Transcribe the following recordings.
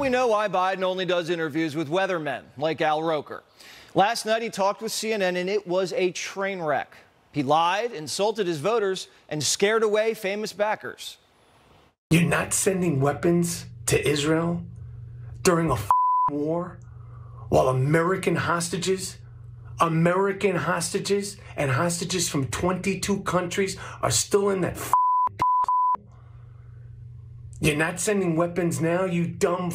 we know why Biden only does interviews with weathermen like Al Roker. Last night he talked with CNN and it was a train wreck. He lied, insulted his voters, and scared away famous backers. You're not sending weapons to Israel during a war while American hostages and hostages from 22 countries are still in that You're not sending weapons now, you dumb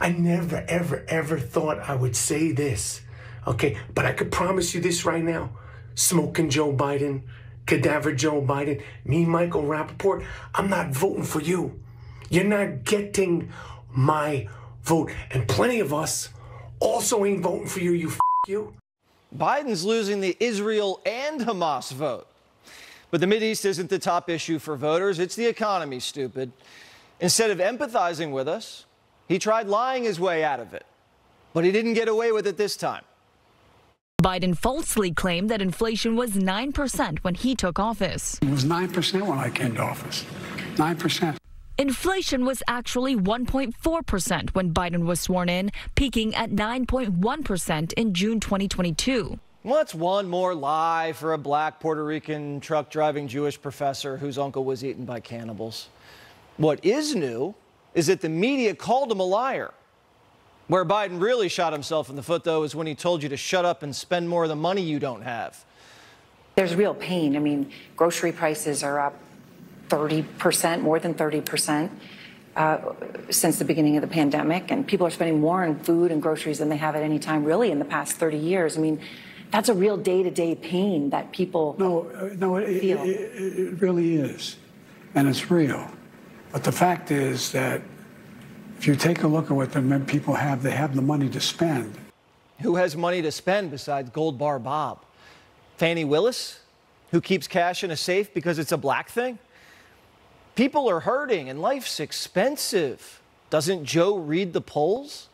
I never, ever thought I would say this, okay? But I could promise you this right now. Smoking Joe Biden, cadaver Joe Biden, me, Michael Rappaport, I'm not voting for you. You're not getting my vote. And plenty of us also ain't voting for you, you. Biden's losing the Israel and Hamas vote. But the Mideast isn't the top issue for voters. It's the economy, stupid. Instead of empathizing with us, he tried lying his way out of it. But he didn't get away with it this time. Biden falsely claimed that inflation was 9% when he took office. It was 9% when I came to office. 9%. Inflation was actually 1.4% when Biden was sworn in, peaking at 9.1% in June 2022. What's one more lie for a black Puerto Rican truck-driving Jewish professor whose uncle was eaten by cannibals? What is new is that the media called him a liar. Where Biden really shot himself in the foot, though, is when he told you to shut up and spend more of the money you don't have. There's real pain. I mean, grocery prices are up 30%, more than 30% since the beginning of the pandemic. And people are spending more on food and groceries than they have at any time, really, in the past 30 years. I mean, that's a real day-to-day pain that people feel. It really is. And it's real. But the fact is that if you take a look at what the people have, they have the money to spend. Who has money to spend besides Gold Bar Bob? Fannie Willis, who keeps cash in a safe because it's a black thing? People are hurting and life's expensive. Doesn't Joe read the polls?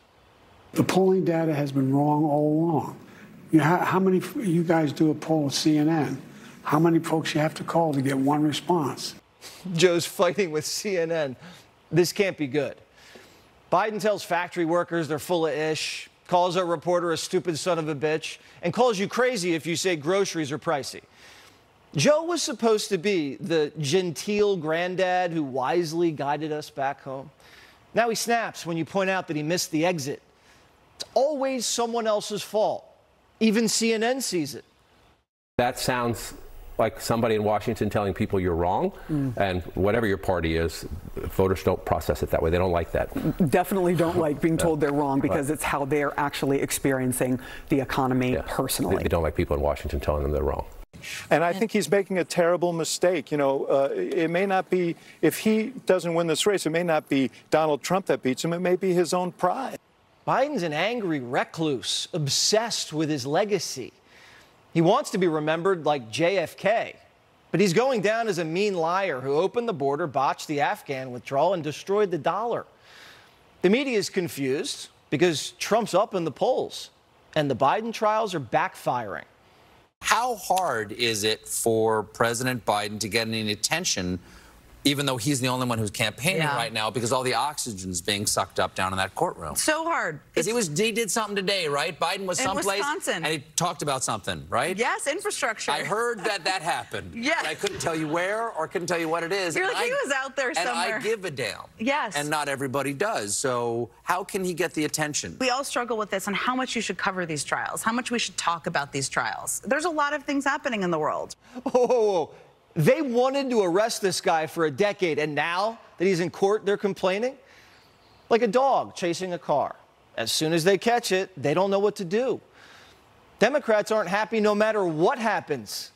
The polling data has been wrong all along. You know, how many, you guys do a poll at CNN, how many folks you have to call to get one response? Joe's fighting with CNN. This can't be good. Biden tells factory workers they're full of ish, calls a reporter a stupid son of a bitch, and calls you crazy if you say groceries are pricey. Joe was supposed to be the genteel granddad who wisely guided us back home. Now he snaps when you point out that he missed the exit. It's always someone else's fault. Even CNN sees it. That sounds like somebody in Washington telling people you're wrong, and whatever your party is, voters don't process it that way. They don't like that. Definitely don't like being told they're wrong, because it's how they're actually experiencing the economy personally. They don't like people in Washington telling them they're wrong. And I think he's making a terrible mistake. You know, it may not be, if he doesn't win this race, it may not be Donald Trump that beats him. It may be his own pride. Biden's an angry recluse, obsessed with his legacy. He wants to be remembered like JFK, but he's going down as a mean liar who opened the border, botched the Afghan withdrawal, and destroyed the dollar. The media is confused because Trump's up in the polls, and the Biden trials are backfiring. How hard is it for President Biden to get any attention, even though he's the only one who's campaigning right now, because all the oxygen's being sucked up down in that courtroom? So hard. Because he did something today, right? Biden was someplace Wisconsin. and he talked about something, right? Yes, infrastructure. I heard that happened. Yes. But I couldn't tell you where or couldn't tell you what it is. You're like, he was out there somewhere. And I give a damn. Yes. And not everybody does. So how can he get the attention? We all struggle with this on how much you should cover these trials, how much we should talk about these trials. There's a lot of things happening in the world. Oh. They wanted to arrest this guy for a decade, and now that he's in court, they're complaining? Like a dog chasing a car. As soon as they catch it, they don't know what to do. Democrats aren't happy no matter what happens.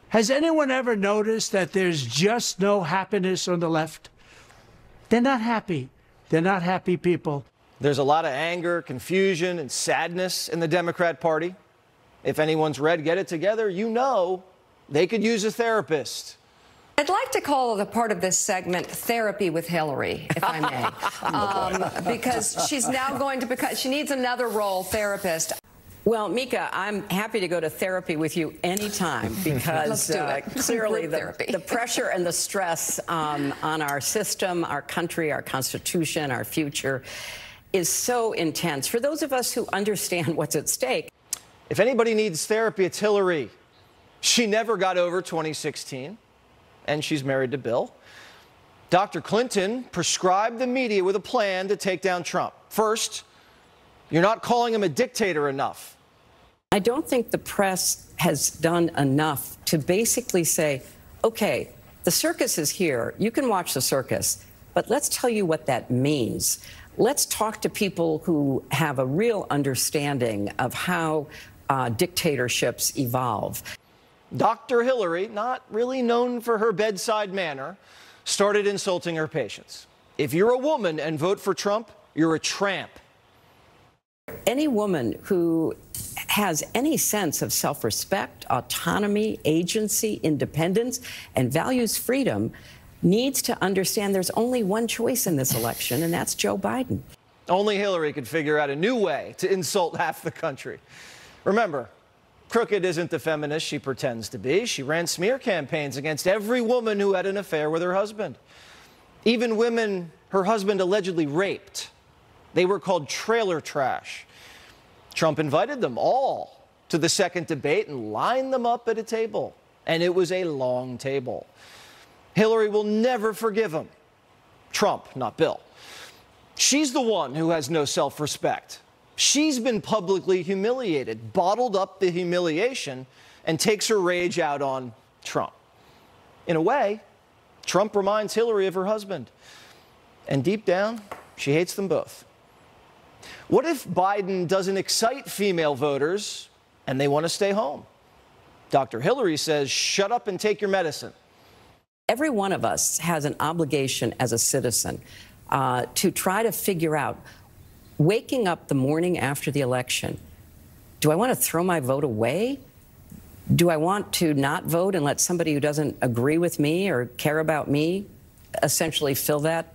Has anyone ever noticed that there's just no happiness on the left? They're not happy. They're not happy people. There's a lot of anger, confusion, and sadness in the Democrat Party. If anyone's read Get It Together, you know they could use a therapist. I'd like to call the part of this segment Therapy with Hillary, if I may, because she's now going to become, she needs another role, therapist. Well, Mika, I'm happy to go to therapy with you anytime, because clearly the pressure and the stress on our system, our country, our Constitution, our future is so intense. For those of us who understand what's at stake. If anybody needs therapy, it's Hillary. She never got over 2016, and she's married to Bill. Dr. Clinton prescribed the media with a plan to take down Trump. First, you're not calling him a dictator enough. I don't think the press has done enough to basically say, okay, the circus is here. You can watch the circus, but let's tell you what that means. Let's talk to people who have a real understanding of how dictatorships evolve. Dr. Hillary, not really known for her bedside manner, started insulting her patients. If you're a woman and vote for Trump, you're a tramp. Any woman who has any sense of self-respect, autonomy, agency, independence, and values freedom needs to understand there's only one choice in this election, and that's Joe Biden. Only Hillary could figure out a new way to insult half the country. Remember, crooked isn't the feminist she pretends to be. She ran smear campaigns against every woman who had an affair with her husband. Even women her husband allegedly raped. They were called trailer trash. Trump invited them all to the second debate and lined them up at a table. And it was a long table. Hillary will never forgive him. Trump, not Bill. She's the one who has no self-respect. She's been publicly humiliated, bottled up the humiliation, and takes her rage out on Trump. In a way, Trump reminds Hillary of her husband. And deep down, she hates them both. What if Biden doesn't excite female voters and they want to stay home? Dr. Hillary says, shut up and take your medicine. Every one of us has an obligation as a citizen to try to figure out, waking up the morning after the election, do I want to throw my vote away? Do I want to not vote and let somebody who doesn't agree with me or care about me essentially fill that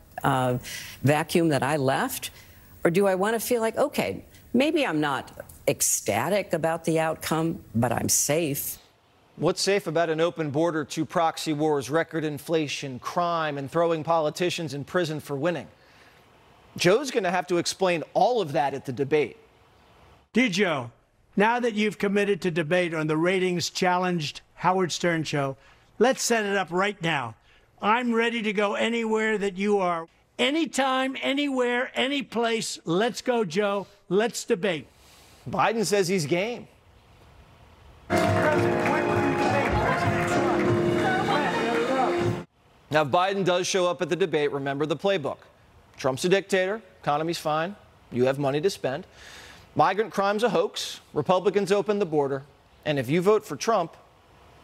vacuum that I left? Or do I want to feel like, okay, maybe I'm not ecstatic about the outcome, but I'm safe? What's safe about an open border, two proxy wars, record inflation, crime, and throwing politicians in prison for winning? Joe's going to have to explain all of that at the debate. Dear Joe, now that you've committed to debate on the ratings-challenged Howard Stern show, let's set it up right now. I'm ready to go anywhere that you are. Anytime, anywhere, any place. Let's go, Joe. Let's debate. Biden says he's game. Now, if Biden does show up at the debate, remember the playbook. Trump's a dictator, economy's fine, you have money to spend. Migrant crime's a hoax, Republicans open the border, and if you vote for Trump,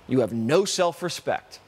you have no self-respect.